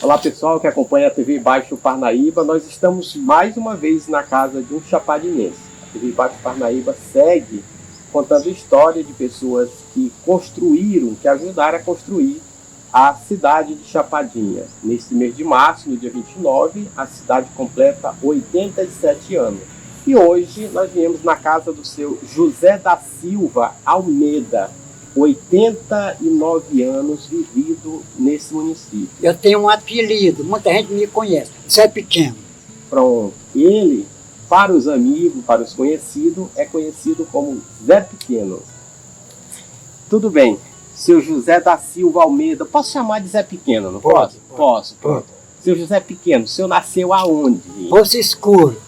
Olá pessoal que acompanha a TV Baixo Parnaíba, nós estamos mais uma vez na casa de um chapadinense. A TV Baixo Parnaíba segue contando história de pessoas que construíram, que ajudaram a construir a cidade de Chapadinha. Neste mês de março, no dia 29, a cidade completa 87 anos. E hoje nós viemos na casa do seu José da Silva Almeida, 89 anos vivido nesse município. Eu tenho um apelido, muita gente me conhece, Zé Pequeno. Pronto, ele, para os amigos, para os conhecidos, é conhecido como Zé Pequeno. Tudo bem, seu José da Silva Almeida, posso chamar de Zé Pequeno, não posso? Posso, pronto. Seu José Pequeno, o senhor nasceu aonde? Poço Escuro.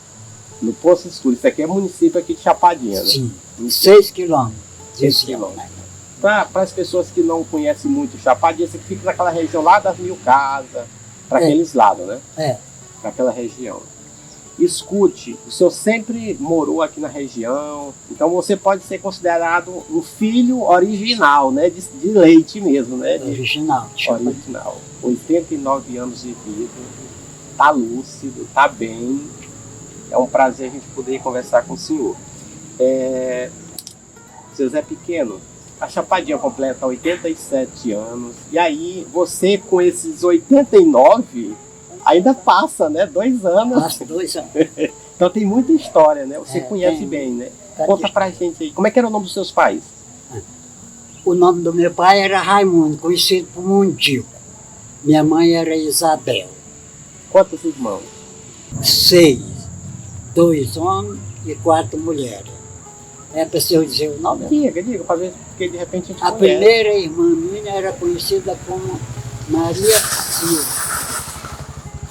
No Poço Escuro, isso aqui é município aqui de Chapadinha, né? Sim, 6 quilômetros. 6 quilômetros. Para as pessoas que não conhecem muito Chapadinha, você fica naquela região lá das 1000 casas, para aqueles lados, né? Para aquela região. Escute, o senhor sempre morou aqui na região, então você pode ser considerado um filho original, né? De leite mesmo, né? Original. 89 anos de vida, tá lúcido, tá bem. É um prazer a gente poder conversar com o senhor. Seu Zé Pequeno, a Chapadinha completa 87 anos, e aí você com esses 89 ainda passa, né? 2 anos. Passa 2 anos. Então tem muita história, né? Você conhece bem, né? Conta pra gente aí, como é que era o nome dos seus pais? O nome do meu pai era Raimundo, conhecido por Mundico. Minha mãe era Isabel. Quantos irmãos? 6. 2 homens e 4 mulheres. É para eu dizer o nome? Diga, para ver, porque de repente a gente A primeira irmã minha era conhecida como Maria Silva.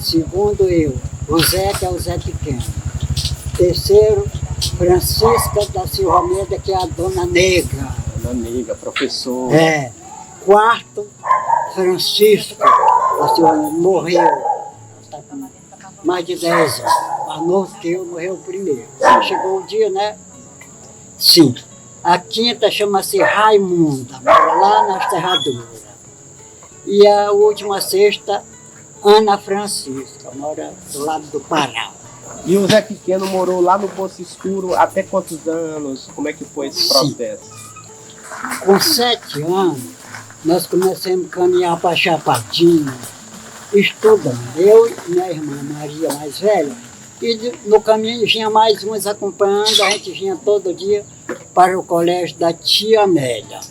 Segundo eu, José, que é o Zé Pequeno. Terceiro, Francisca da Silva Almeida, que é a Dona Negra. Dona Negra, professora. Quarto, Francisco da Silva Almeida, morreu. Está com mais de 10 anos. Mais novo que eu, morreu primeiro. Chegou o dia, né? Sim. A quinta chama-se Raimunda, mora lá na Serradura. E a última sexta, Ana Francisca, mora do lado do Pará. E o Zé Pequeno morou lá no Poço Escuro até quantos anos? Como é que foi esse processo? Com 7 anos, nós começamos a caminhar para Chapadinha, estudando. Eu e minha irmã Maria, mais velha, e no caminho vinha mais uns acompanhando, a gente vinha todo dia para o colégio da tia Amélia,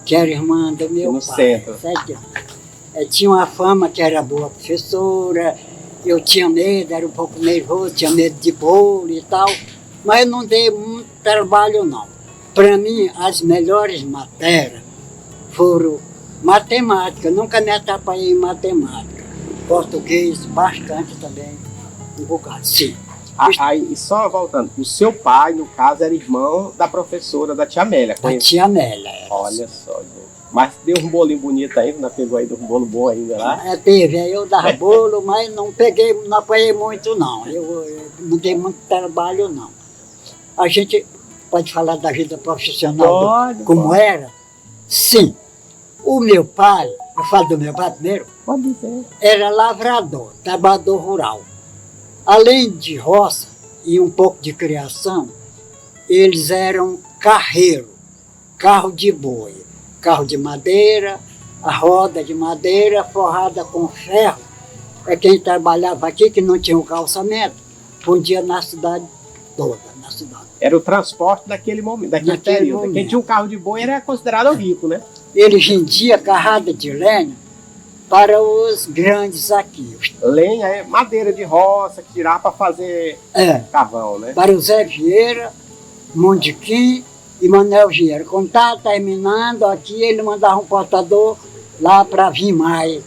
que era irmã do meu pai. No centro. 7 anos. Tinha uma fama que era boa professora, eu tinha medo, era um pouco nervoso, tinha medo de bolo e tal, mas eu não dei muito trabalho não. Para mim, as melhores matérias foram matemática, nunca me atrapalhei em matemática. Português, bastante também, um bocado, sim. Aí, só voltando, o seu pai, no caso, era irmão da professora, da tia Amélia. Da tia Amélia. Olha só, gente. Mas deu um bolinho bonito ainda, não pegou aí um bolo bom ainda lá? Teve, aí eu dava bolo, mas não apanhei muito não. Eu não dei muito trabalho não. A gente pode falar da vida profissional, como era? Sim. O meu pai, eu falo do meu pai primeiro, pode dizer, era lavrador, trabalhador rural. Além de roça e um pouco de criação, eles eram carreiro, carro de boi, carro de madeira, a roda de madeira forrada com ferro. É quem trabalhava aqui, que não tinha um calçamento, podia na cidade toda, na cidade. Era o transporte daquele momento, daquele período. Quem tinha um carro de boi era considerado rico, né? Eles vendiam carrada de lenha para os grandes aqui. Lenha é madeira de roça, que tirava para fazer carvão, né? Para o Zé Vieira, Mundiquim e Manuel Vieira. Quando estava terminando aqui, ele mandava um portador lá para vir mais.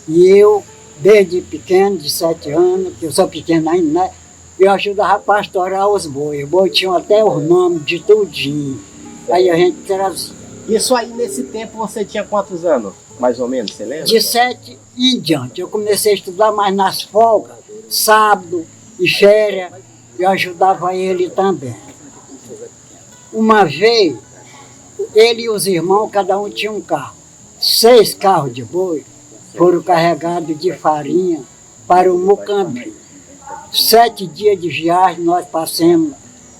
E eu, desde pequeno, de 7 anos, que eu sou pequeno ainda, né? Eu ajudava a pastorar os bois. Os bois tinham até os nomes de tudinho. Aí a gente trazia. Isso aí, nesse tempo, você tinha quantos anos? Mais ou menos, você lembra? De 7 em diante. Eu comecei a estudar mais nas folgas, sábado e férias, eu ajudava ele também. Uma vez, ele e os irmãos, cada um tinha um carro. 6 carros de boi, foram carregados de farinha para o Mucambi. 7 dias de viagem nós passamos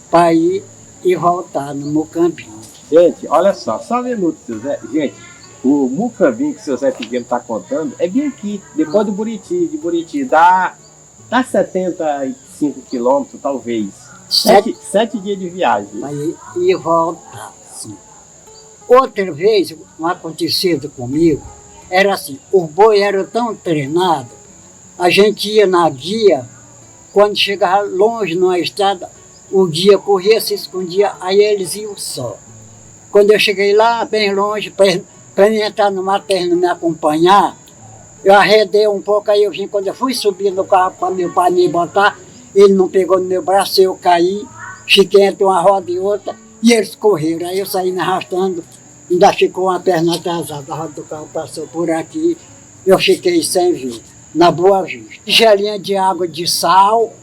para ir e voltar no Mucambi. Gente, olha só um minuto, seu Zé. Gente, o Mucambi que o seu Zé Figueiredo está contando é bem aqui, depois do Buriti. De Buriti dá 75 quilômetros, talvez. 7 dias de viagem. Para ir e voltar, sim. Outra vez, um acontecido comigo, era assim, os boi eram tão treinados, a gente ia na guia, quando chegava longe numa estrada, o guia corria, se escondia, aí eles iam só. Quando eu cheguei lá, bem longe, para mim entrar no mato, para não me acompanhar, eu arredei um pouco, aí eu vim, quando eu fui subir no carro para meu pai me botar, ele não pegou no meu braço, eu caí, fiquei entre uma roda e outra, e eles correram, aí eu saí me arrastando, ainda ficou uma perna atrasada, a roda do carro passou por aqui, eu fiquei sem ver, na Boa Vista. Gelinha de água de sal,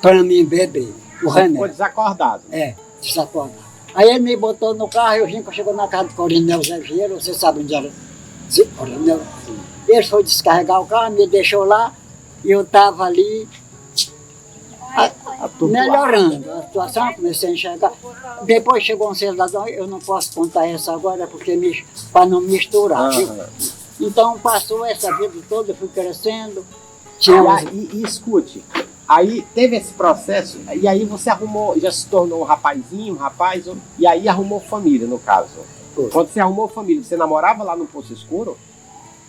para mim beber, o remédio. Ficou desacordado. É, desacordado. Aí ele me botou no carro, eu vim, chegou na casa do Coronel Zé Vieira, você sabe onde era? Sim, Coronel. Ele foi descarregar o carro, me deixou lá, e eu estava ali, melhorando a situação, comecei a enxergar. Depois chegou um cidadão, eu não posso contar essa agora, porque para não misturar. Então passou essa vida toda, eu fui crescendo. E escute, aí teve esse processo, e aí você arrumou, já se tornou um rapazinho, um rapaz, e aí arrumou família, no caso. Quando você arrumou família, você namorava lá no Poço Escuro?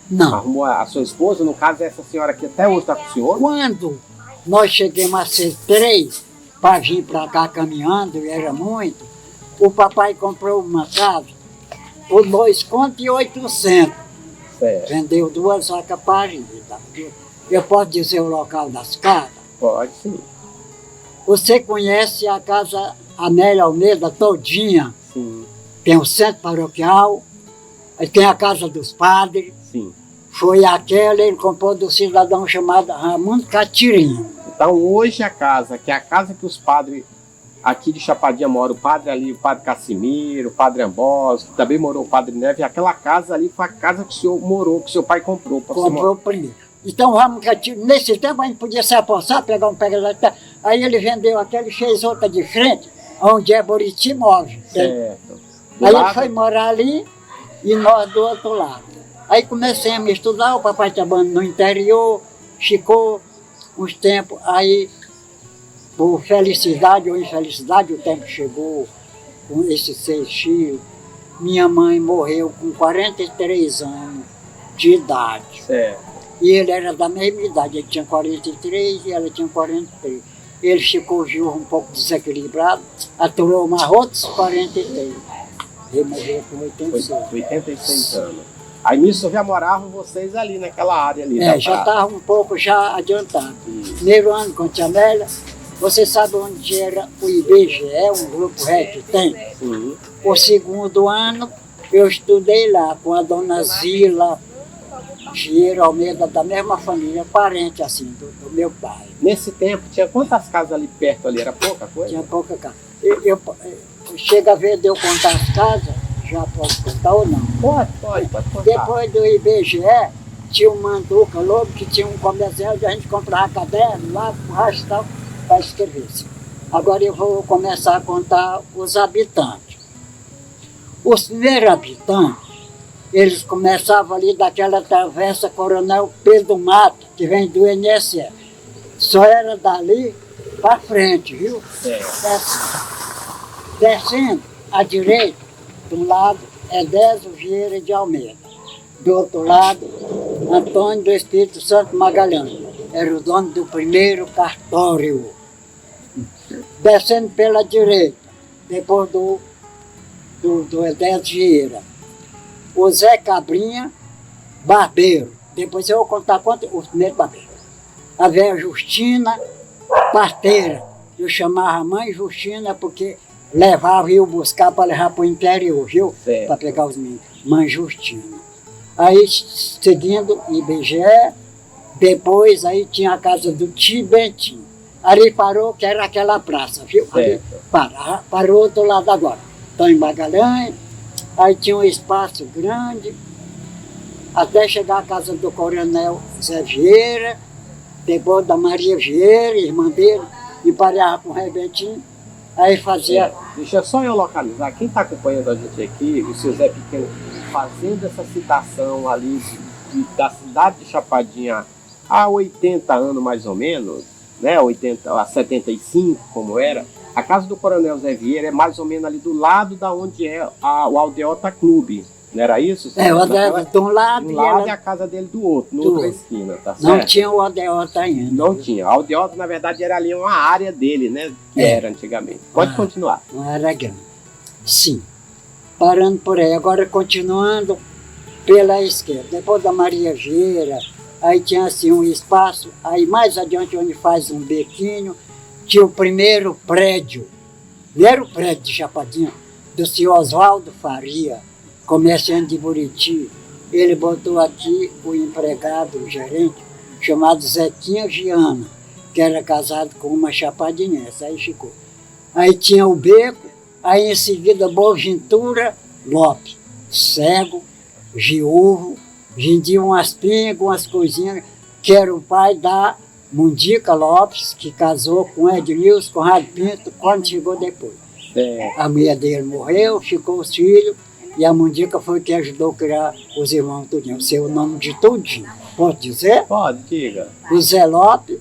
Não. Arrumou a sua esposa, no caso, essa senhora que até hoje está com o senhor? Quando nós chegamos a ser 3 para vir para cá caminhando, e era muito, o papai comprou uma casa por 2 contos e 800. Certo. Vendeu 2 sacas para eu posso dizer o local das casas? Pode sim. Você conhece a casa Amélia Almeida todinha? Sim. Tem o centro paroquial, aí tem a casa dos padres. Sim. Foi aquela, ele comprou do cidadão chamado Ramon Catirinho. Então hoje a casa, que é a casa que os padres aqui de Chapadinha moram, o padre ali, o padre Cassimiro, o padre Ambósio, que também morou o padre Neve, aquela casa ali foi a casa que o senhor morou, que o seu pai comprou. Comprou primeiro. Então o Ramon Catirinho, nesse tempo a gente podia se apossar, pegar um pega. Aí ele vendeu aquela e fez outra de frente, onde é Buriti Móvel. Certo. Aí ele foi morar ali e nós do outro lado. Aí comecemos a estudar, o papai trabalhando no interior, ficou uns tempos, aí por felicidade ou infelicidade o tempo chegou com esses 6 filhos. Minha mãe morreu com 43 anos de idade. Certo. E ele era da mesma idade, ele tinha 43 e ela tinha 43. Ele ficou vivo um pouco desequilibrado, aturou mais outros 43. Ele morreu com 86 anos. Aí nisso já moravam vocês ali naquela área ali. Já estava um pouco já adiantado. Primeiro ano com a Tia Amélia, você sabe onde era o IBGE, um grupo que tem? Sim. O segundo ano eu estudei lá com a dona Zila Vieira Almeida, da mesma família, parente assim, do meu pai. Nesse tempo, tinha quantas casas ali perto ali? Era pouca coisa? Tinha pouca casa. Chega a ver de eu contar as casas, já posso contar ou não? Pode contar. Depois do IBGE, tinha um Manduca Lobo, que tinha um comercial onde a gente comprava caderno, lá, borracha e tal, para escrever. Agora eu vou começar a contar os habitantes. Os primeiros habitantes, eles começavam ali daquela travessa Coronel Pedro Mato, que vem do INSS. Só era dali para frente, viu? Descendo à direita, de um lado é Désio Vieira de Almeida. Do outro lado, Antônio do Espírito Santo Magalhães. Era o dono do primeiro cartório. Descendo pela direita, depois do Désio Vieira. O Zé Cabrinha, barbeiro. Depois eu vou contar quanto os primeiros barbeiros. A velha Justina, parteira. Eu chamava a mãe Justina porque levava e ia buscar para levar para o interior, viu? Para pegar os meninos. Mãe Justina. Aí, seguindo IBGE, depois aí tinha a casa do Tio Bentinho. Ali parou, que era aquela praça, viu? Ali, parou do lado agora. Antônio Magalhães, aí tinha um espaço grande, até chegar à casa do coronel Zé Vieira, depois da Maria Vieira, irmã dele, e pareava com o Rebentinho, aí fazia... Deixa só eu localizar, quem está acompanhando a gente aqui, o seu Zé Pequeno, fazendo essa citação ali da cidade de Chapadinha há 80 anos mais ou menos, né, 80 a 75 como era, a casa do coronel Zé Vieira é mais ou menos ali do lado da onde é o Aldeota Clube, não era isso? É, o Aldeota de um lado, e a casa dele do outro, na outra esquina, tá certo? Não tinha o Aldeota ainda. Não tinha, o Aldeota na verdade era ali uma área dele, né, que era antigamente. Pode continuar. Uma área grande. Sim, parando por aí, agora continuando pela esquerda, depois da Maria Vieira, aí tinha assim um espaço, aí mais adiante onde faz um bequinho, tinha o primeiro prédio de Chapadinha, do senhor Oswaldo Faria, comerciante de Buriti. Ele botou aqui o empregado, o gerente, chamado Zequinha Giana, que era casado com uma chapadinense, aí ficou. Aí tinha o beco, aí em seguida Boaventura Lopes, cego, viúvo, vendia umas pingas, umas coisinhas, que era o pai da Mundica Lopes, que casou com Ednilson Conrado Pinto, quando chegou depois. A mulher dele morreu, ficou os filhos, e a Mundica foi quem ajudou a criar os irmãos tudinho. Eu sei o nome de tudinho. Posso dizer? Pode, diga. O Zé Lopes,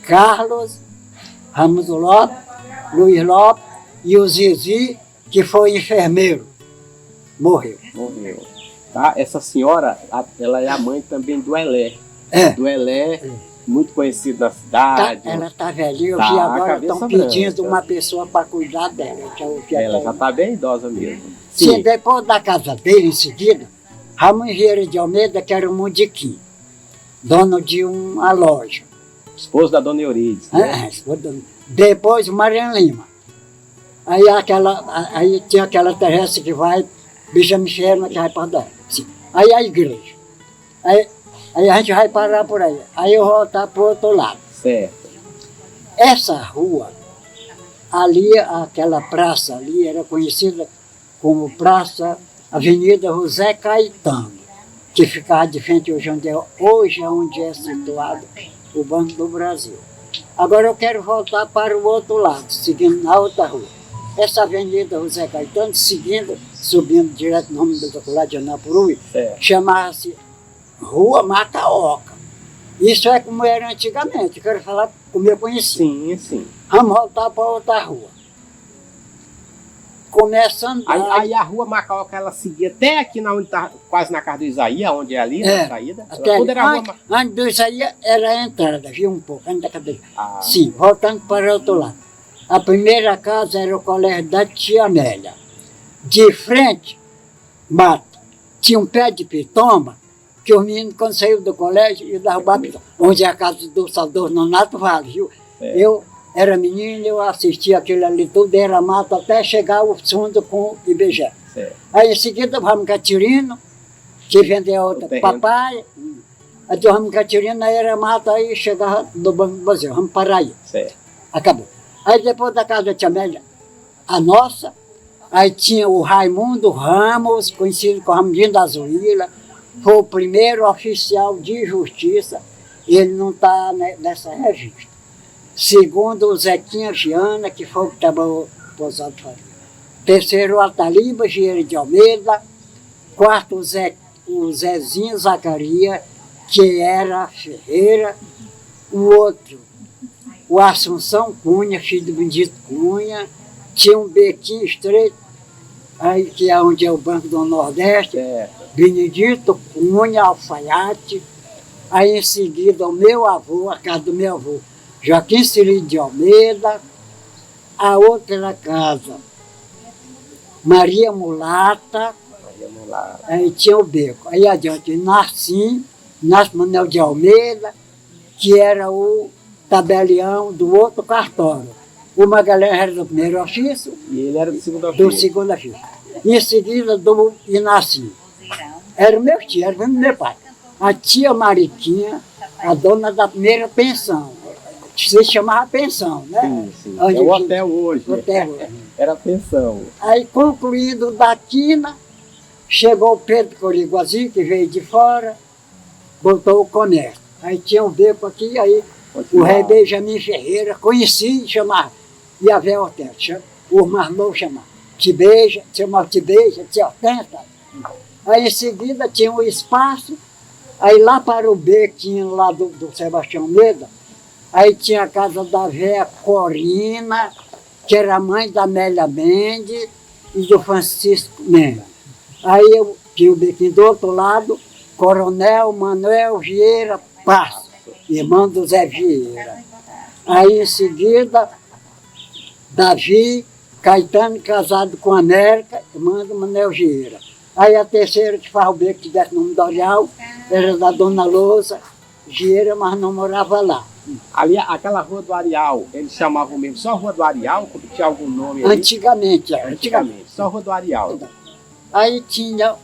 Carlos, Ramos Lopes, Luiz Lopes e o Zizi, que foi enfermeiro. Morreu. Tá? Essa senhora, ela é a mãe também do Elé. Do Elé, muito conhecido na cidade. Ela está velhinha, eu vi agora, estão pedindo uma pessoa para cuidar dela. Ela já está bem idosa mesmo. Sim, depois da casa dele, em seguida, Ramon Vieira de Almeida, que era um mundiquim, dono de uma loja. Esposo da dona Eurides, né? Depois o Mariano Lima. Aí tinha aquela terrestre que vai, Benjamin Sherman, que vai para dar. Aí a igreja. Aí a gente vai parar por aí. Aí eu vou voltar para o outro lado. Certo. Essa rua, ali, aquela praça ali, era conhecida como Praça Avenida José Caetano, que ficava de frente hoje onde é situado o Banco do Brasil. Agora eu quero voltar para o outro lado, seguindo na outra rua. Essa Avenida José Caetano, subindo direto no nome do lado de Anapurui, chamava-se Rua Macaoca. Isso é como era antigamente, quero falar como eu conheci. Sim. Vamos voltar para outra rua. Começando aí a Rua Macaoca, ela seguia até aqui onde tá, quase na casa do Isaías, onde é ali, na saída. Antes do Isaías era a entrada, viu um pouco, antes da cadeira. Sim, voltando para o outro lado. A primeira casa era o colégio da Tia Amélia. De frente, mato, tinha um pé de pitomba, que os meninos, quando saíram do colégio, iam derrubar a pitomba. Onde é a casa do saudoso Nonato Vale, viu? Eu era menino, eu assistia aquilo ali tudo, era mato, até chegar ao fundo com o IBGE. Aí em seguida, o Ramo Catirino, que vendeu outra papai. Aí do Ramo Catirino, aí era mato, aí chegava no Banco do Brasil, vamos parar aí. Acabou. Aí depois da casa da Tia Amélia, a nossa, aí tinha o Raimundo Ramos, conhecido como Ramudinho da Zuíla, foi o primeiro oficial de justiça, ele não está nessa revista. Segundo, o Zequinha Giana, que foi o que trabalhou para os Oswaldo Faria. Terceiro, o Ataliba Vieira de Almeida. Quarto, o Zezinho Zacaria, que era Ferreira. O outro, o Assunção Cunha, filho do Benedito Cunha. Tinha um bequinho estreito, aí, que é onde é o Banco do Nordeste. Benedito Cunha, alfaiate. Aí em seguida, o meu avô, a casa do meu avô, Joaquim Cirilo de Almeida. A outra casa, Maria Mulata. Aí tinha o beco. Aí adiante, Narcim Manuel de Almeida, que era o tabelião do outro cartório. O Magalhães era do primeiro ofício. E ele era do segundo ofício. Do segundo ofício. Em seguida, do Inacim. Era o meu tio, era o meu pai. A tia Mariquinha, a dona da primeira pensão. Se chamava pensão, né? Sim. É o hotel hoje. Hotel hoje. Era pensão. Aí, concluído da quina, Chegou o Pedro Coriguazi, que veio de fora, botou o comércio. Aí tinha um beco aqui, aí o rei Benjamin Ferreira, conheci, chamava Iavé Hortência. O Marlon chamava Tibeja, chamava Tibeja, Tia Hortência. Aí em seguida tinha um espaço, aí lá para o beco, tinha lá do Sebastião Meda, aí tinha a casa da véia Corina, que era mãe da Amélia Mendes e do Francisco Mendes. Aí eu tinha o bequinho do outro lado, Coronel Manuel Vieira Passo, irmão do Zé Vieira. Aí em seguida, Davi Caetano casado com América, irmã do Manuel Vieira. Aí a terceira que faz o beco que desse nome do Areal, era da Dona Lousa Vieira, mas não morava lá. Ali, aquela rua do Areal, eles chamavam mesmo só Rua do Areal, porque tinha algum nome ali? Antigamente. Só Rua do Areal. Aí tinha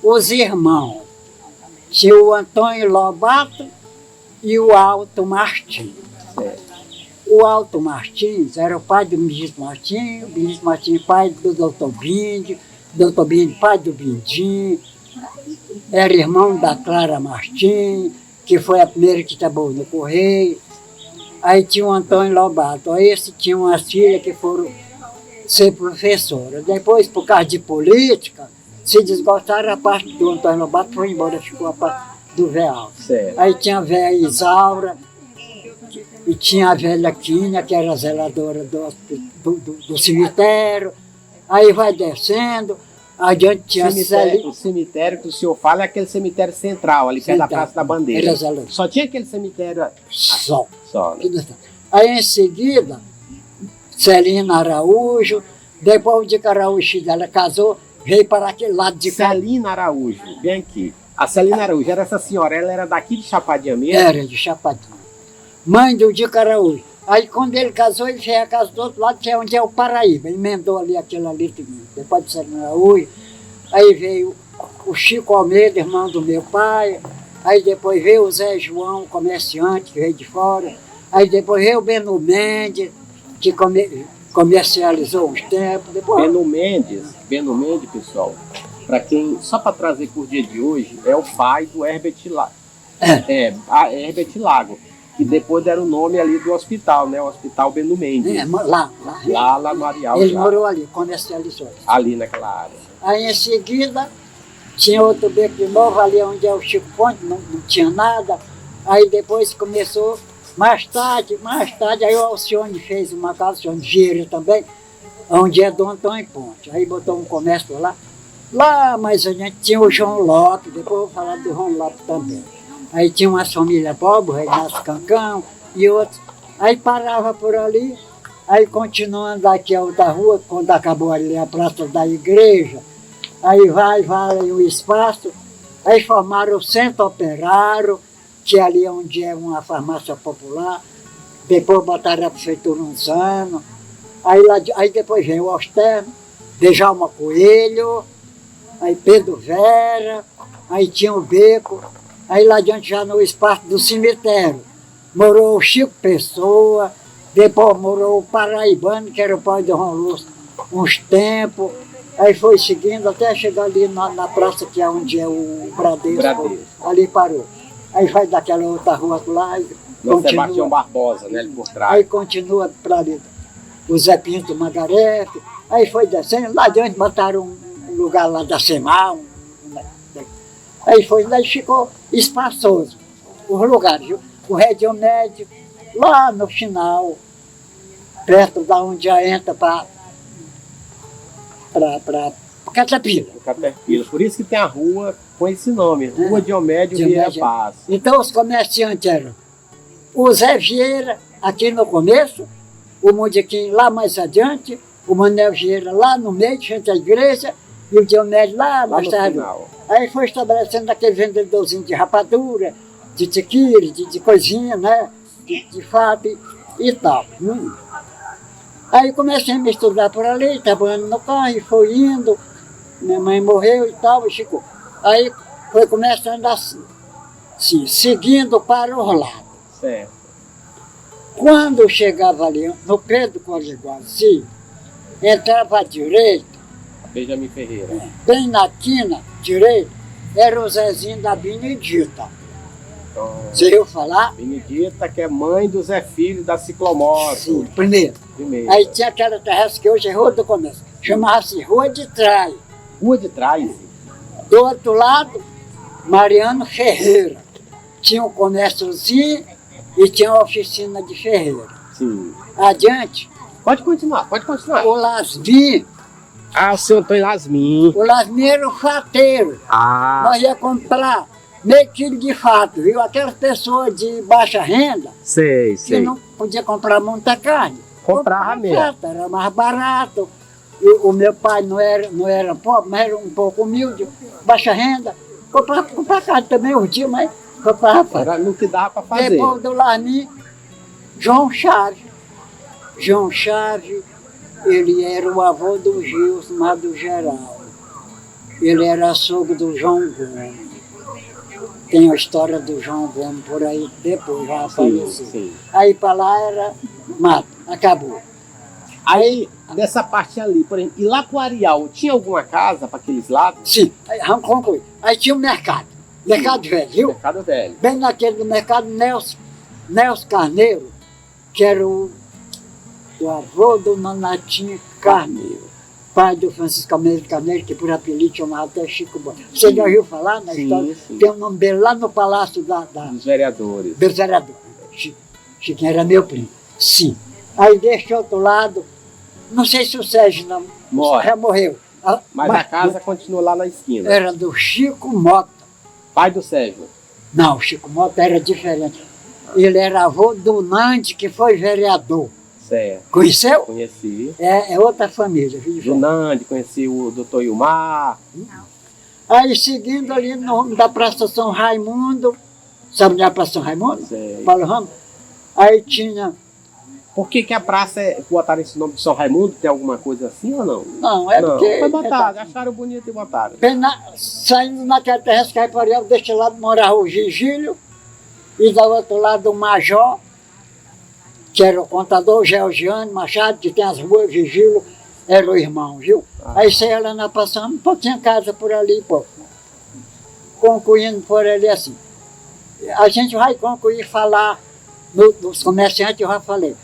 os irmãos, tinha o Antônio Lobato e o Alto Martins. O Alto Martins era o pai do ministro Martins, o ministro Martins pai do doutor Brinde pai do Bindim, era irmão da Clara Martins, que foi a primeira que trabalhou no Correio. Aí tinha o Antônio Lobato, aí esse tinha umas filhas que foram ser professoras. Depois, por causa de política, se desgostaram, a parte do Antônio Lobato foi embora, ficou a parte do Veal. Aí tinha a velha Isaura, e tinha a velha Quinha, que era zeladora do cemitério. Aí vai descendo, adiante tinha o cemitério que o senhor fala é aquele cemitério central, ali perto da Praça da Bandeira. Só tinha aquele cemitério? Só. Né? Aí em seguida, Celina Araújo, depois de que Araújo ela casou, veio para aquele lado de cá. Celina Araújo, vem aqui. A Celina Araújo era essa senhora, ela era daqui de Chapadinha mesmo? Era de Chapadinha. Mãe do Dico Araújo. Aí quando ele casou, ele fez a casa do outro lado, que é onde é o Paraíba. Emendou ali aquilo ali também. Depois de Celina Araújo. Aí veio o Chico Almeida, irmão do meu pai. Aí depois veio o Zé João, comerciante, que veio de fora. Aí depois veio o Beno Mendes, que comercializou uns tempos. Depois... Beno Mendes, pessoal, para quem, só para trazer por dia de hoje, é o pai do Herbert Lago. Herbert Lago, que depois deram o nome ali do hospital, né? O Hospital Beno Mendes. Lá no Areal. Ele morou ali, comercializou. Ali naquela área. Aí em seguida, tinha outro beco de novo, ali onde é o Chico Ponte, não tinha nada. Aí depois começou, mais tarde, aí o Alcione fez uma casa, Alcione Vieira também, onde é do Antônio Ponte. Aí botou um comércio lá. Lá, mas a gente tinha o João Lopes, depois eu vou falar do João Lopes também. Aí tinha uma família pobre, o Reinaldo Cancão e outros. Aí parava por ali, aí continuando aqui a outra rua, quando acabou ali a praça da igreja, aí vai o espaço, aí formaram o Centro Operário, que é ali onde é uma farmácia popular, depois botaram a prefeitura uns anos, aí depois veio o Osterno, Djalma Coelho, aí Pedro Vera, aí tinha o Beco. Aí lá adiante, já no espaço do cemitério, morou o Chico Pessoa, depois morou o Paraibano, que era o pai do João Lúcio, uns tempos. Aí foi seguindo até chegar ali na praça, que é onde é o Bradesco. Ali parou. Aí vai daquela outra rua lá e continua. Sebastião Barbosa, né, ali por trás. Aí continua para ali o Zé Pinto Magarete. Aí foi descendo, lá adiante botaram um lugar lá da Semar, aí foi, daí ficou espaçoso os lugares, viu? O Rédio Médio, lá no final, perto da onde já entra para Caterpillar. Por isso que tem a rua com esse nome, Rua Diomédio Vieira Paz. Então os comerciantes eram o Zé Vieira, aqui no começo, o Mundiquim lá mais adiante, o Manuel Vieira lá no meio, frente à igreja, e o Diomédio lá mais tarde. Aí foi estabelecendo aquele vendedorzinho de rapadura, de tequila, de coisinha, né? De fato e tal. Aí comecei a me estudar por ali, trabalhando no carro, e foi indo. Minha mãe morreu e tal, e ficou. Aí foi começando assim, seguindo para o lado. Certo. Quando chegava ali no Pedro Coriguazi, entrava à direita, Benjamin Ferreira. Bem na quina, direito, era o Zezinho da Benedita. Você ouviu falar? Benedita, que é mãe do Zé Filho da Ciclomoto. Sim, primeiro. Aí tinha aquela terraça que hoje é Rua do Comércio. Chamava-se Rua de Trás. Rua de Trás? Do outro lado, Mariano Ferreira. Tinha um comérciozinho e tinha uma oficina de ferreira. Sim. Adiante. Pode continuar, pode continuar. O Lasmi. Ah, o seu Antônio Lasmin. O Lasmi era o fateiro. Ah. Nós ia comprar meio quilo de fato, viu? Aquelas pessoas de baixa renda, Sei, que sei. não podia comprar muita carne. Comprava mesmo. Fato, era mais barato. O meu pai não era pobre, mas era um pouco humilde, baixa renda. Comprava carne também os dias, mas comprava fato. Era no que dava para fazer. Depois do Lasmi, João Chaves. João Chaves, ele era o avô do Gilson, mas do Geraldo. Ele era açougue do João Gomes. Tem a história do João Gomes por aí, depois já apareceu. Sim. Aí para lá era mato, acabou. Aí, dessa parte ali, por exemplo, e lá pro Areal, tinha alguma casa para aqueles lados? Sim, aí, vamos concluir. Aí tinha o mercado velho, viu? Mercado Velho. Bem naquele do mercado, Nelson Carneiro, que era o avô do Manatinho Carneiro, pai do Francisco Carneiro, que por apelido chamava até Chico Bom. Você já ouviu falar na história? Sim. Tem um nome dele lá no Palácio Dos Vereadores. dos Vereadores. Chiquinho era meu primo. Sim. Aí deste outro lado, não sei se o Sérgio não já morreu. Mas a casa continua lá na esquina. Era do Chico Mota. Pai do Sérgio. Não, o Chico Mota era diferente. Ele era avô do Nandi, que foi vereador. Certo. Conheceu? Conheci. É outra família. Do Nandi, conheci o doutor Ilmar. Aí seguindo ali no, da Praça São Raimundo, sabe onde é a Praça São Raimundo? Sei. Paulo Ramos. Aí tinha... Por que a praça botaram esse nome de São Raimundo? Tem alguma coisa assim ou não? Não, é porque... Foi botado, acharam bonito e botaram. Saindo naquela terra que aí para deste lado morava o Gigílio e do outro lado o Major, que era o contador Georgiano Machado, que tem as ruas Gigílio, era o irmão, viu? Aí saia lá na passando, tinha casa por ali, pô. Concluindo por ali assim. A gente vai concluir falar dos comerciantes, eu já falei.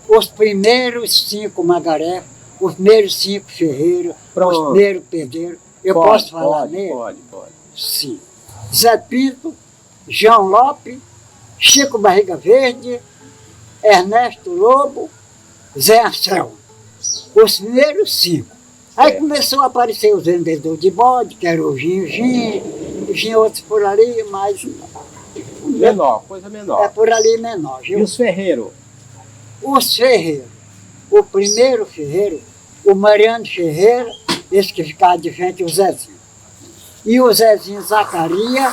Os primeiros 5 Magaré, os primeiros 5 Ferreira, os primeiros Pedreiro. Eu posso falar nele? Pode. Sim. Zé Pinto, João Lopes, Chico Barriga Verde, Ernesto Lobo, Zé Anselmo. Os primeiros 5. Aí começou a aparecer os vendedores de bode, que era o Ginginho, tinha outros por ali, mas... Menor, coisa menor. É por ali menor, viu? E os ferreiros? Os Ferreiros. O primeiro Ferreiro, o Mariano Ferreira, esse que ficava de frente, o Zezinho. E o Zezinho Zacaria,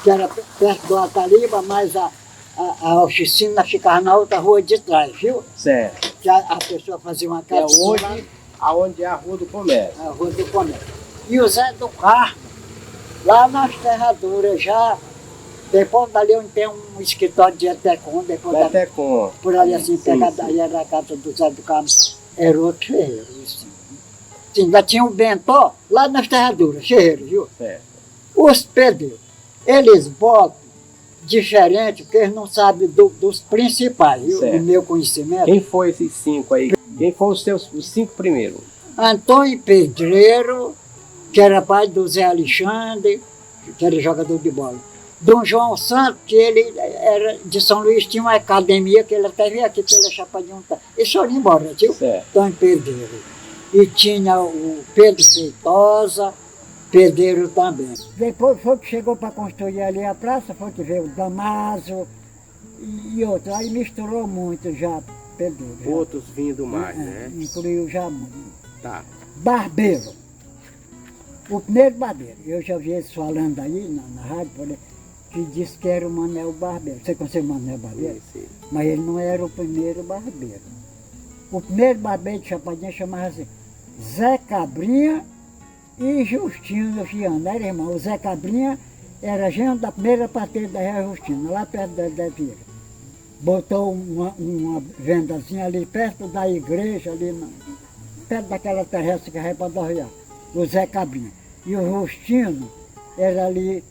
que era perto do Ataliba, mas a oficina ficava na outra rua de trás, viu? Certo. Que a pessoa fazia uma casa. É hoje, aonde é a Rua do Comércio. A Rua do Comércio. E o Zé do Carmo, lá nas Ferraduras, já... Depois dali onde tem um escritório de Etecom, por ali assim, pegado, aí era a casa do Zé do Carmo, era outro ferreiro. Assim. Sim, ainda tinha o Bentó, lá nas Ferraduras, ferreiro, viu? Certo. Os pedreiros, eles botam diferente, porque eles não sabem dos principais, viu? Do meu conhecimento. Quem foi esses 5 aí? Quem foram os 5 primeiros? Antônio Pedreiro, que era pai do Zé Alexandre, que era jogador de bola. Dom João Santos, que ele era de São Luís, tinha uma academia que ele até veio aqui pela Chapadinha. Eles foram embora, viu? Antônio Pedreiro. E tinha o Pedro Feitosa, Pedreiro também. Depois foi que chegou para construir ali a praça, foi que veio o Damaso e outros. Aí misturou muito já, Pedreiro. Já. Outros vindo mais, né? Incluiu já muito. Tá. Barbeiro. O primeiro barbeiro. Eu já vi eles falando aí na rádio, por exemplo, que disse que era o Manel Barbeiro. Você conhece o Manel Barbeiro? Sim. Mas ele não era o primeiro barbeiro. O primeiro barbeiro de Chapadinha chamava assim Zé Cabrinha e Justino Fiano. Era irmão. O Zé Cabrinha era genro da primeira parteira da Real Justina, lá perto da Vieira. Botou uma vendazinha ali perto da igreja, ali perto daquela terrestre que vai para Dorrear, o Zé Cabrinha. E o Justino era ali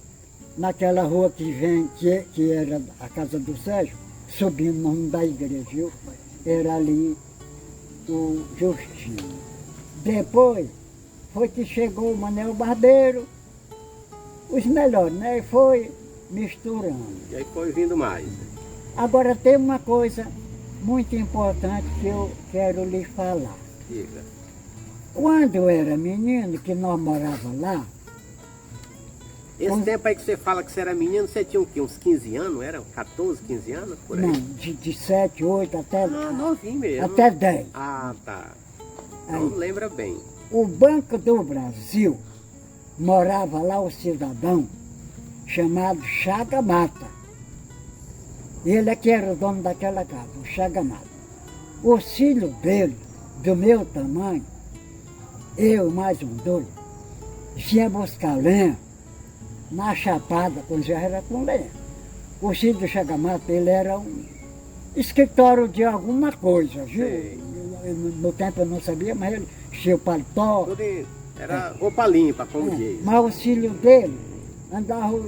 naquela rua que era a casa do Sérgio, subindo no nome da igreja, viu? Era ali o Justino. Depois foi que chegou o Manel Barbeiro, os melhores, né? E foi misturando. E aí foi vindo mais. Agora tem uma coisa muito importante que eu quero lhe falar. Diga. Quando eu era menino, que nós morávamos lá, Esse tempo aí que você fala que você era menino, você tinha o quê? Uns 15 anos? Era 14, 15 anos? Por aí? não, de 7, 8 até, Ah, novinho mesmo. até 10. Ah, tá. Então Aí. lembra bem. O Banco do Brasil morava lá um cidadão chamado Chaga Mata. Ele é que era o dono daquela casa, o Chaga Mata. O filho dele, do meu tamanho, eu e mais um dois, vinha buscar lenha na Chapada, quando já era com lenha. O filho do Chaga Mata, ele era um escritório de alguma coisa, viu? Sei. No tempo eu não sabia, mas ele tinha o paletó. Era roupa limpa, como diz. Mas o filho dele andava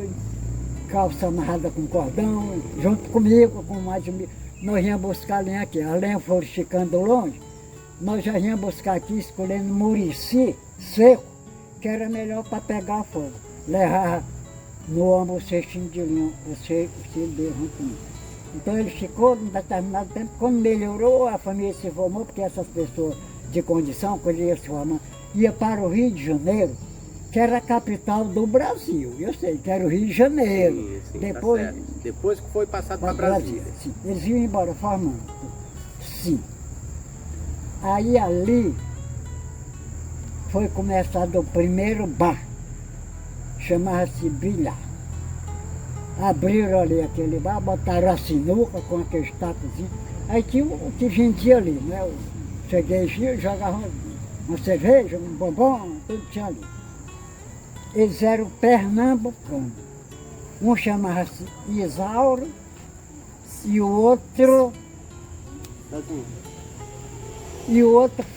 calça amarrada com cordão, junto comigo, com mais um. Nós íamos buscar lenha aqui. A lenha foi ficando longe, nós já íamos buscar aqui, escolhendo murici seco, que era melhor para pegar fogo. Levava no ombro o cestinho de linha, o filho dele junto comigo. Então ele ficou num determinado tempo, quando melhorou, a família se formou, porque essas pessoas de condição, quando iam se formando, ia para o Rio de Janeiro, que era a capital do Brasil. Eu sei que era o Rio de Janeiro. Sim, Depois, tá certo. Depois que foi passado para Brasília. Sim, eles iam embora formando. Sim. Aí ali foi começado o primeiro bar, chamava-se Bilhar. Abriram ali aquele bar, botaram a sinuca com aqueles tacozinhos. Aí tinha o que vendia ali, né? Eu cheguei e jogava uma cerveja, um bombom, tudo tinha ali. Eles eram pernambucanos. Um chamava-se Isauro e o outro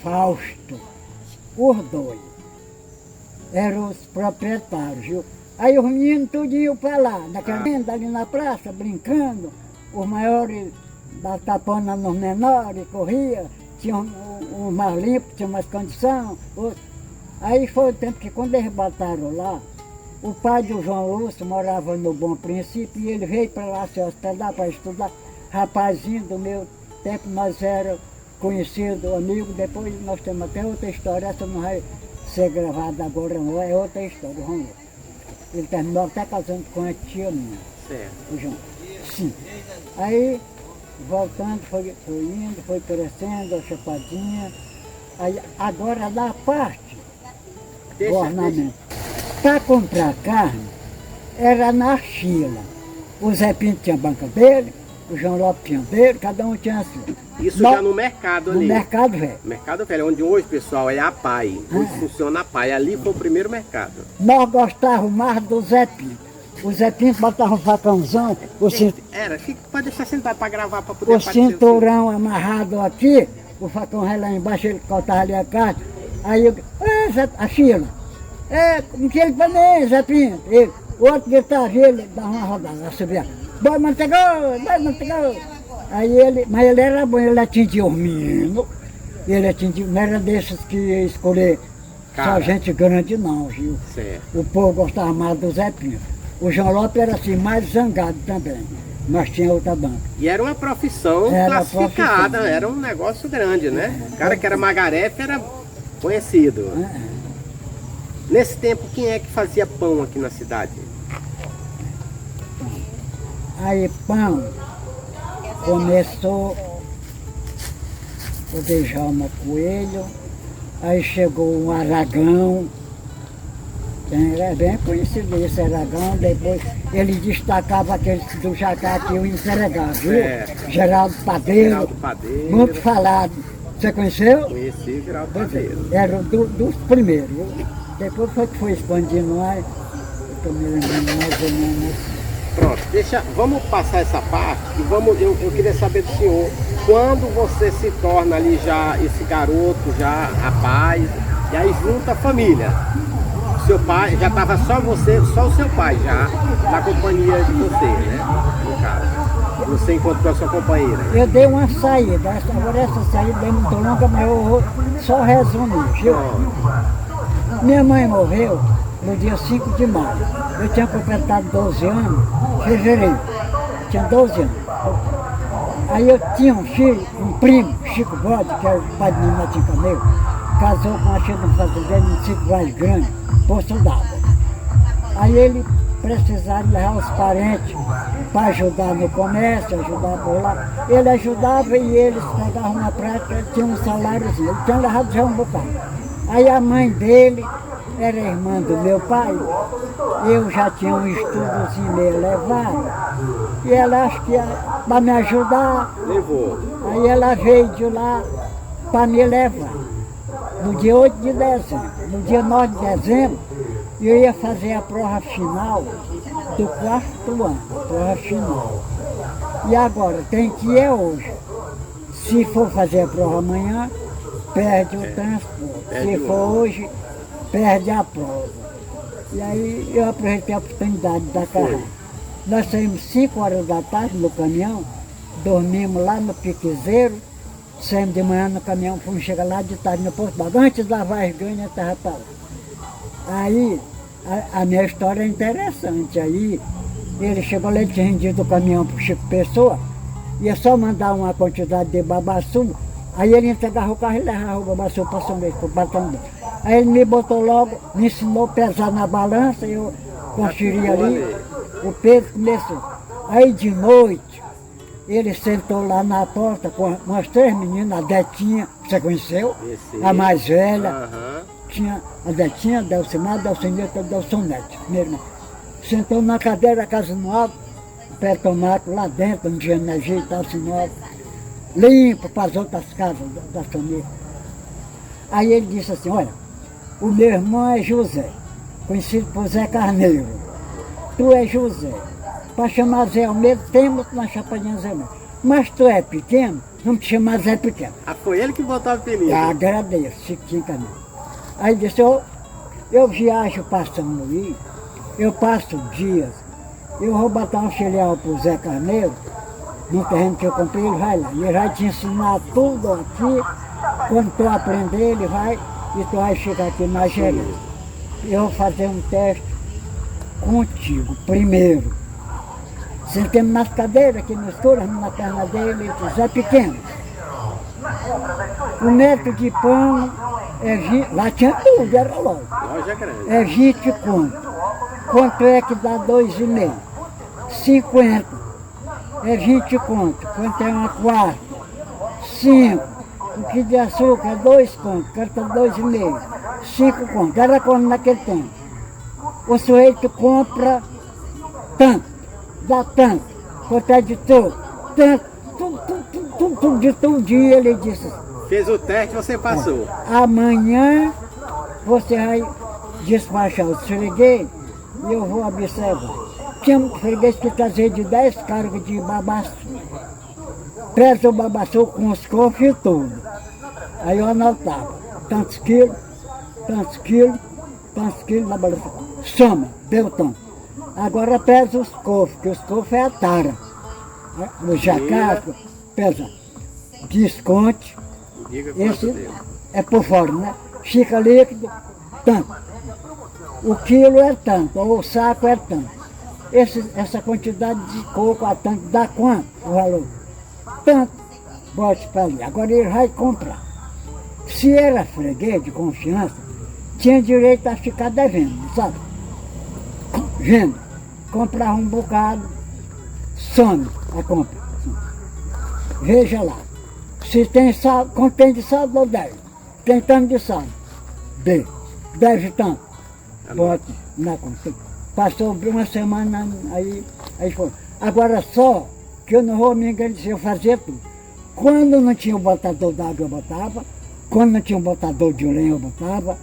Fausto. Os dois eram os proprietários, viu? Aí os meninos tudinho para lá, naquela venda ali na praça, brincando, os maiores da tapona nos menores, corria, tinha um mais limpo, tinha mais condição. Aí foi o tempo que quando eles botaram lá, o pai do João Lúcio morava no Bom Princípio e ele veio para lá se hospedar para estudar. Rapazinho do meu tempo, nós éramos conhecidos, amigos, depois nós temos até outra história, essa não vai ser gravada agora não, é outra história, João Lúcio. Ele terminou até casando com a tia minha. Certo. O João. Sim. Aí, voltando, foi indo, foi crescendo, a chapadinha. Aí, agora da parte do ornamento. Para comprar carne, era na fila. O Zé Pinto tinha a banca dele, o João Lopes tinha dele, cada um tinha a sua. Isso já no mercado ali. No mercado velho. Mercado velho, onde hoje, pessoal, é a PAI. Hoje funciona a PAI. Ali foi o primeiro mercado. Nós gostávamos mais do Zé Pinto. O Zé Pinto botava um facãozão, Pode deixar sentado para gravar, para poder o cinturão amarrado aqui, o facão vai lá embaixo, ele cortava ali a carne. Aí eu, a Sheila, como que ele falou, Zé Pinto? Ele, o outro gritava, ele dava uma rodada, subia, boi mantegou. Aí mas ele era bom, ele atingia os meninos, não era desses que ia escolher só gente grande não, viu? Certo. O povo gostava mais do Zé Pinto. O João Lopes era assim, mais zangado também, mas tinha outra banca. E era uma profissão classificada, era um negócio grande, né? O cara que era magarefe era conhecido. Nesse tempo, quem é que fazia pão aqui na cidade? Aí pão começou o Djalma Coelho, aí chegou um Aragão, era bem conhecido esse Aragão, depois ele destacava aquele do Jacá que eu entregava, viu? Geraldo Padeiro, muito falado. Você conheceu? Conheci Geraldo Padeiro. Era dos primeiros, viu? Depois foi expandindo mais, eu estou me lembrando mais ou menos. Pronto, vamos passar essa parte e eu queria saber do senhor quando você se torna ali já esse garoto, já rapaz, e aí junta a família. Seu pai, já estava só você, só o seu pai já, na companhia de você, né? No caso. Você encontrou a sua companheira. Eu dei uma saída, agora essa saída é muito longa, mas eu vou só resumir, viu? Minha mãe morreu no dia 5 de maio. Eu tinha completado 12 anos, em fevereiro. Tinha 12 anos. Aí eu tinha um filho, um primo, Chico Bode, que era o pai de minha Matinha Camelo, casou com a filha de um fazendeiro no sítio mais grande, Poço d'Água. Aí ele precisava levar os parentes para ajudar no comércio, ajudar por lá. Ele ajudava e eles pegavam na prática, tinha um saláriozinho. Ele tinha levado já um bocado. Aí a mãe dele era irmã do meu pai, eu já tinha um estudozinho meio elevado, e ela acho que para me ajudar, levou. Aí ela veio de lá para me levar. No dia 8 de dezembro, no dia 9 de dezembro, eu ia fazer a prova final do 4º ano, prova final. E agora, tem que ir hoje. Se for fazer a prova amanhã, perde o transporte. Se for hoje, perde a prova. E aí eu aproveitei a oportunidade da carreira. Nós saímos 5 horas da tarde no caminhão, dormimos lá no Piquezeiro, saímos de manhã no caminhão, fomos chegar lá de tarde no Porto D'Água. Antes da Vargana, eu estava para lá. Aí a minha história é interessante. Aí ele chegou lá, ele tinha rendido o caminhão para o Chico Pessoa, ia só mandar uma quantidade de babaçu. Aí ele entregava o carro e levava o babaçu para São Luís, para o patrão dele. Aí ele me botou logo, me ensinou a pesar na balança, eu conferi ali, o peso começou. Aí de noite, ele sentou lá na porta com umas 3 meninas, a Detinha, você conheceu? A mais velha, tinha a Detinha, a Delcimar, a Delcineta, a Delsonete, minha irmã. Sentou na cadeira, a casa no alto, pertomaco lá dentro, não tinha energia e tal, assim, no alto, limpo para as outras casas da família. Aí ele disse assim, olha, o meu irmão é José, conhecido por Zé Carneiro. Tu é José. Para chamar Zé Almeida, temos na Chapadinha Zé Almeida. Mas tu é pequeno, vamos te chamar Zé Pequeno. Ah, foi ele que botou a apelido? Agradeço, Chiquinho Camilo. Aí ele disse, eu viajo para São Luís, eu passo dias, eu vou botar um filial para o Zé Carneiro, no terreno que eu comprei, ele vai lá. E ele vai te ensinar tudo aqui, quando tu aprender, ele vai e tu vai chegar aqui na gerência. Eu vou fazer um teste contigo, primeiro. Sentemos nas cadeiras aqui no escuro, na perna dele, ele disse, Zé Pequeno, o metro de pano é 20, lá tinha tudo, era logo. É 20 conto. Quanto é que dá 2,5? 50. É 20 conto. Quanto é uma quarta? 5. O quilo de açúcar é 2 contos. Carta 2,5. 5 contos. Era como naquele tempo. O sujeito compra tanto, dá tanto. Quanto é de troco? Tanto. Tudo de todo dia, ele disse. Fez o teste e você passou. Amanhã você vai despachar os freguês e eu vou observar. Tinha um freguês que trazia de 10 cargas de babaçu. Pesa o babaçu com os cofres e tudo. Aí eu anotava, tantos quilos, na balança. Soma, deu tanto. Agora pesa os cofres, que os cofres é a tara. O jacasco pesa, desconte. Esse é por fora, né? Fica líquido, tanto. O quilo é tanto, ou o saco é tanto. Essa quantidade de coco a tanto dá quanto o valor? Tanto. Bote para ali. Agora ele vai comprar. Se era freguês de confiança, tinha direito a ficar devendo, sabe? Vendo. Comprava um bocado, some a compra. Veja lá. Se tem saldo, contém de saldo ou deve? Tem tanto de saldo. Deve tanto. Bote na conta. Passou uma semana, aí foi. Agora só que eu não vou me enganar, eu fazia tudo. Quando não tinha o botador d'água eu botava, quando não tinha o botador de lenha eu botava,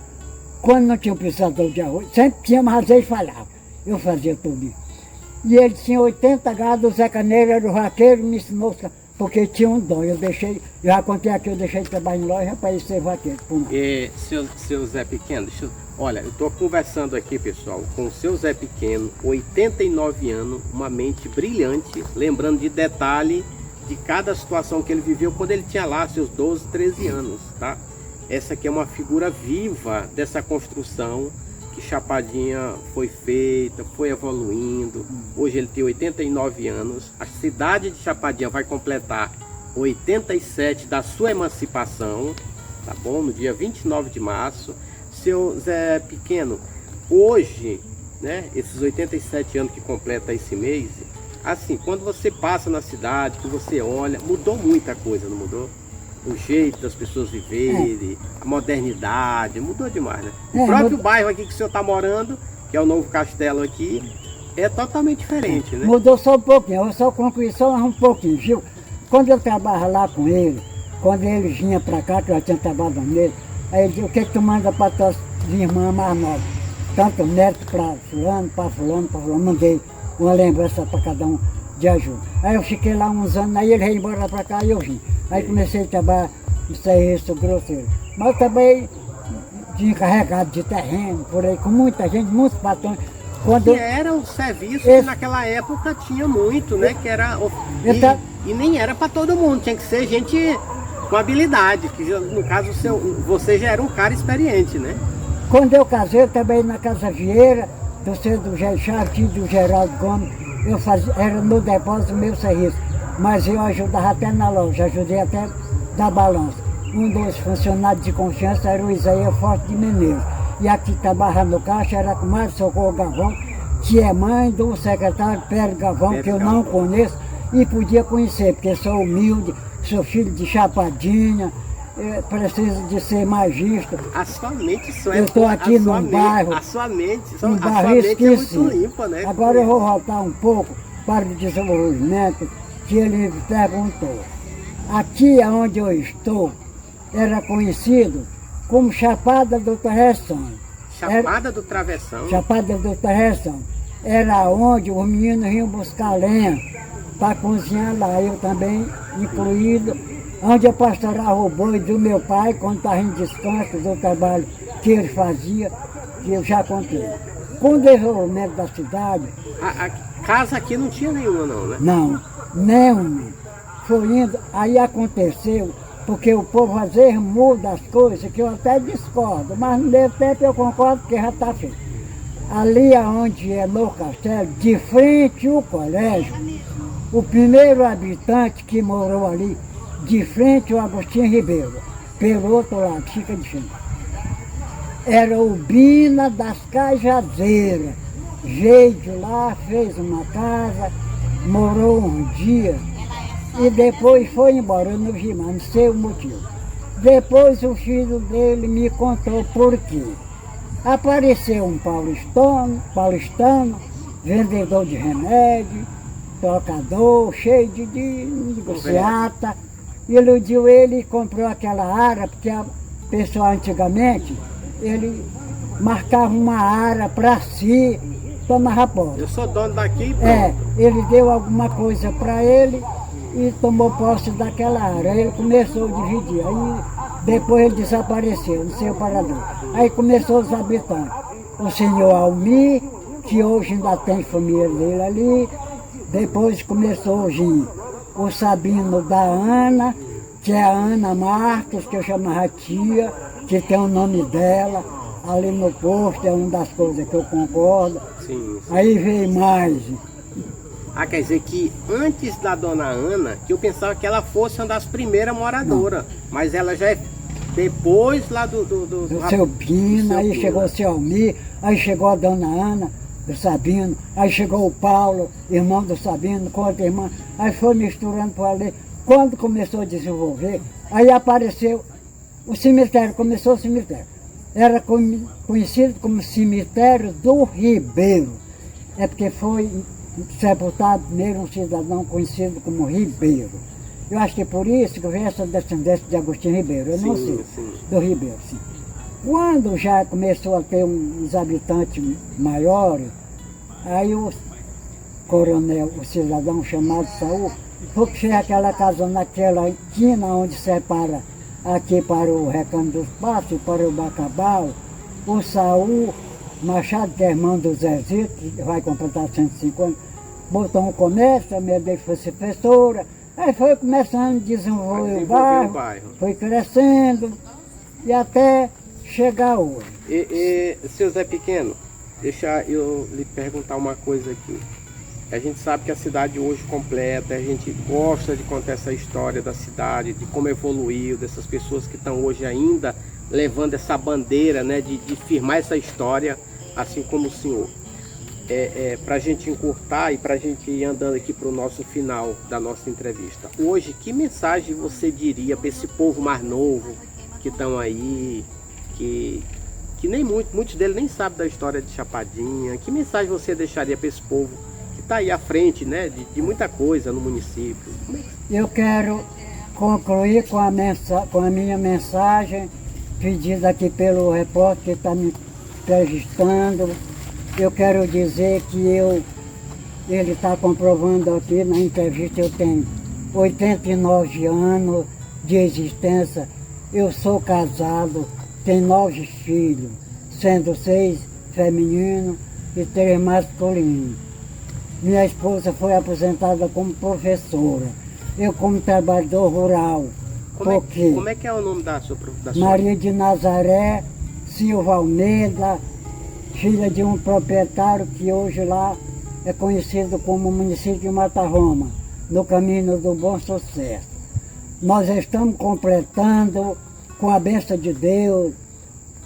quando não tinha o pisador de arroz, sempre tinha, mas às vezes falhava. Eu fazia tudo isso. E ele tinha 80 gado, o Zé Carneiro era o vaqueiro, me ensinou porque tinha um dom. Eu já contei aqui, eu deixei de trabalhar em loja para ir ser vaqueiro. Seu Zé Pequeno, olha, eu estou conversando aqui, pessoal, com o seu Zé Pequeno, 89 anos, uma mente brilhante, lembrando de detalhe de cada situação que ele viveu quando ele tinha lá seus 12, 13 anos, tá? Essa aqui é uma figura viva dessa construção que Chapadinha foi feita, foi evoluindo. Hoje ele tem 89 anos. A cidade de Chapadinha vai completar 87 da sua emancipação, tá bom? No dia 29 de março. Seu Zé Pequeno, hoje, né, esses 87 anos que completa esse mês, assim, quando você passa na cidade, que você olha, mudou muita coisa, não mudou? O jeito das pessoas viverem, a modernidade, mudou demais, né? O próprio bairro aqui que o senhor está morando, que é o Novo Castelo aqui, é totalmente diferente, né? Mudou só um pouquinho, eu só concluí só um pouquinho, viu? Quando eu trabalhava lá com ele, quando ele vinha para cá, que eu já tinha trabalhado nele, aí ele dizia, o que tu manda para tuas irmãs mais novas? Tanto neto para fulano, mandei uma lembrança para cada um de ajuda. Aí eu fiquei lá uns anos, aí ele veio embora para cá e eu vim. Aí comecei a trabalhar em serviço grosseiro. Mas eu também de encarregado de terreno, por aí, com muita gente, muitos patrões. Que era um serviço que naquela época tinha muito, né? Que era, e nem era para todo mundo, tinha que ser gente com habilidade, que no caso você já era um cara experiente, né? Quando eu casei, eu trabalhei na Casa Vieira, do centro do Jardim do Geraldo Gomes, era no depósito meu serviço, mas eu ajudava até na loja, ajudei até da balança. Um dos funcionários de confiança era o Isaías Forte de Menezes. E aqui trabalhava no caixa era com Mário Socorro Gavão, que é mãe do secretário Pedro Gavão, que eu não conheço e podia conhecer, porque sou humilde, sou filho de Chapadinha, preciso de ser mais visto. A sua mente só é... Eu estou aqui num bairro, a sua mente é muito limpa, né? Agora eu vou voltar um pouco para o desenvolvimento que ele me perguntou. Aqui onde eu estou, era conhecido como Chapada do Travessão. Chapada do Travessão? Chapada do Travessão. Era onde os meninos iam buscar lenha para cozinhar lá. Eu também, incluído, onde eu pastorava o boi do meu pai, quando estava em descanso do trabalho que ele fazia, que eu já contei. Com o desenvolvimento da cidade... A casa aqui não tinha nenhuma não, né? Não, nenhuma. Foi indo, aí aconteceu, porque o povo às vezes muda as coisas, que eu até discordo, mas no mesmo tempo eu concordo porque já está feito. Ali onde é Novo Castelo, de frente ao colégio, o primeiro habitante que morou ali, de frente ao Agostinho Ribeiro, pelo outro lado, fica de frente. Era o Bina das Cajazeiras. Veio de lá, fez uma casa, morou um dia e depois foi embora, eu não vi mais, não sei o motivo. Depois o filho dele me contou por quê. Apareceu um paulistano, vendedor de remédio, tocador, cheio de negociata, iludiu ele e comprou aquela área, porque a pessoa antigamente, ele marcava uma área para si, tomava posse. Eu sou dono daqui e pronto. Ele deu alguma coisa para ele e tomou posse daquela área. Ele começou a dividir, aí depois ele desapareceu, não sei o parador. Aí começou os habitantes. O senhor Almir, que hoje ainda tem família dele ali, depois começou a vir o Sabino da Ana, que é a Ana Marques, que eu chamava tia, que tem o nome dela, ali no posto, é uma das coisas que eu concordo. Sim. Aí veio mais. Quer dizer que antes da dona Ana, que eu pensava que ela fosse uma das primeiras moradoras, mas ela já é depois lá do seu Pina, aí chegou o seu Almir, aí chegou a dona Ana, do Sabino, aí chegou o Paulo, irmão do Sabino, com outra irmã, aí foi misturando por ali. Quando começou a desenvolver, aí apareceu o cemitério, começou o cemitério. Era conhecido como cemitério do Ribeiro. É porque foi sepultado primeiro um cidadão conhecido como Ribeiro. Eu acho que é por isso que vem essa descendência de Agostinho Ribeiro, eu não sei, do Ribeiro, sim. Quando já começou a ter uns habitantes maiores, aí o coronel, o cidadão chamado Saúl, Porque chega aquela casa naquela esquina onde separa aqui para o Recanto dos Passos, para o Bacabal, o Saul Machado, que é irmão do Zezito, que vai completar 150, botou um comércio, a minha dele foi professora, aí foi começando a desenvolver o bairro, foi crescendo e até chegar hoje. Seu Zé Pequeno, deixa eu lhe perguntar uma coisa aqui. A gente sabe que a cidade hoje completa, a gente gosta de contar essa história da cidade, de como evoluiu, dessas pessoas que estão hoje ainda levando essa bandeira, né, de firmar essa história, assim como o senhor. Para a gente encurtar e para a gente ir andando aqui para o nosso final da nossa entrevista. Hoje, que mensagem você diria para esse povo mais novo que estão aí, que nem muitos deles nem sabem da história de Chapadinha? Que mensagem você deixaria para esse povo que está aí à frente, né, de muita coisa no município? Eu quero concluir com a minha mensagem, pedida aqui pelo repórter que está me entrevistando. Eu quero dizer que ele está comprovando aqui na entrevista, eu tenho 89 anos de existência, eu sou casado, tenho 9 filhos, sendo 6 femininos e 3 masculinos. Minha esposa foi aposentada como professora, eu como trabalhador rural. Como é que é o nome da sua? Maria de Nazaré Silva Almeida, filha de um proprietário que hoje lá é conhecido como município de Mata Roma, no caminho do bom sucesso. Nós estamos completando, com a bênção de Deus,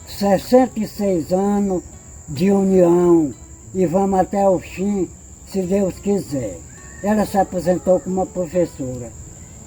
66 anos de união e vamos até o fim, se Deus quiser. Ela se aposentou como professora.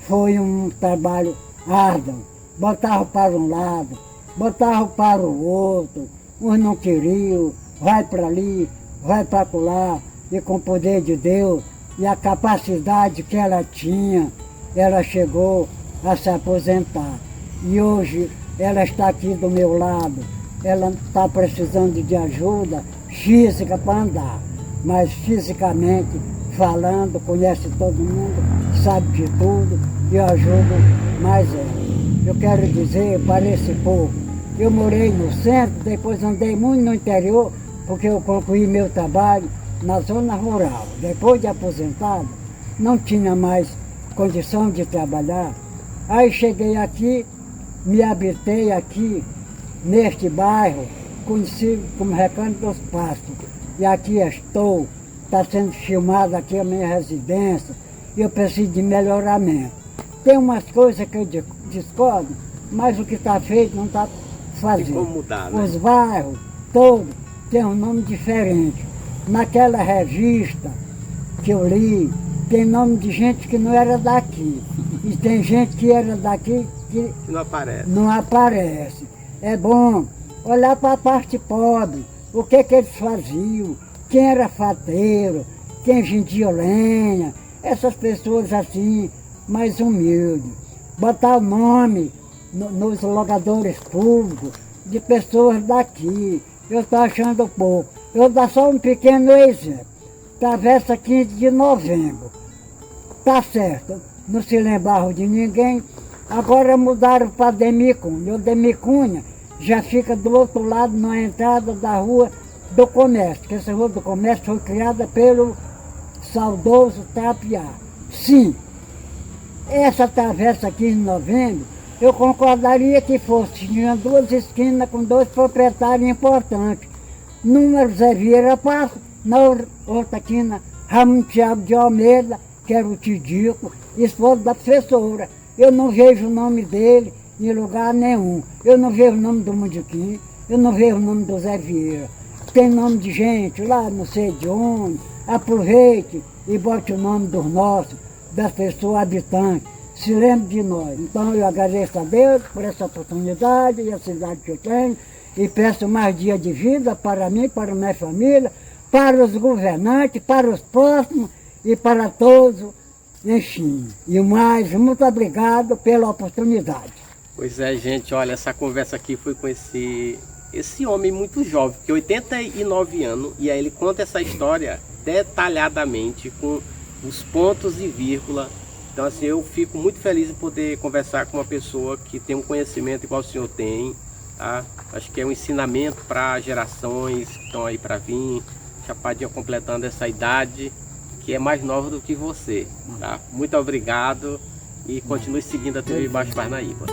Foi um trabalho árduo, botava para um lado, botava para o outro, uns não queriam, vai para ali, vai para lá, e com o poder de Deus e a capacidade que ela tinha, ela chegou a se aposentar. E hoje ela está aqui do meu lado, ela está precisando de ajuda física para andar, mas fisicamente falando, conhece todo mundo, sabe de tudo, e eu ajudo mais ela. Eu quero dizer para esse povo, eu morei no centro, depois andei muito no interior, porque eu concluí meu trabalho na zona rural. Depois de aposentado, não tinha mais condição de trabalhar. Aí cheguei aqui, me habitei aqui, neste bairro, conhecido como Recanto dos Passos. E aqui estou, está sendo filmada aqui a minha residência, e eu preciso de melhoramento. Tem umas coisas que eu discordo, mas o que está feito não está fazendo. Tem como mudar, né? Os bairros todos têm um nome diferente. Naquela revista que eu li, tem nome de gente que não era daqui. E tem gente que era daqui que não aparece. É bom olhar para a parte pobre, o que eles faziam, quem era fateiro, quem vendia lenha, essas pessoas assim, mais humildes. Botar o nome nos logadores públicos de pessoas daqui. Eu estou achando pouco. Eu vou dar só um pequeno exemplo. Travessa 15 de novembro. Tá certo, não se lembravam de ninguém. Agora mudaram para Demicunha. O Demicunha já fica do outro lado, na entrada da Rua do Comércio, que essa Rua do Comércio foi criada pelo saudoso Tapiá. Sim, essa travessa 15 de novembro, eu concordaria que fosse, tinha 2 esquinas com 2 proprietários importantes. Numa Zé Vieira Passo, na outra esquina, Ramon Thiago de Almeida, que era o Tidico, esposo da professora. Eu não vejo o nome dele em lugar nenhum. Eu não vejo o nome do Mundiquim, eu não vejo o nome do Zé Vieira. Tem nome de gente lá, não sei de onde. Aproveite e bote o nome dos nossos, das pessoas habitantes. Se lembre de nós. Então eu agradeço a Deus por essa oportunidade e a cidade que eu tenho. E peço mais dias de vida para mim, para minha família, para os governantes, para os próximos e para todos, enfim. E mais, muito obrigado pela oportunidade. Pois é, gente, olha, essa conversa aqui foi com esse homem muito jovem, que 89 anos, e aí ele conta essa história detalhadamente, com os pontos e vírgula Então assim, eu fico muito feliz em poder conversar com uma pessoa que tem um conhecimento igual o senhor tem, tá? Acho que é um ensinamento para gerações que estão aí para vir. Chapadinha completando essa idade que é mais nova do que você, tá? Muito obrigado e continue seguindo a TV Baixo Parnaíba.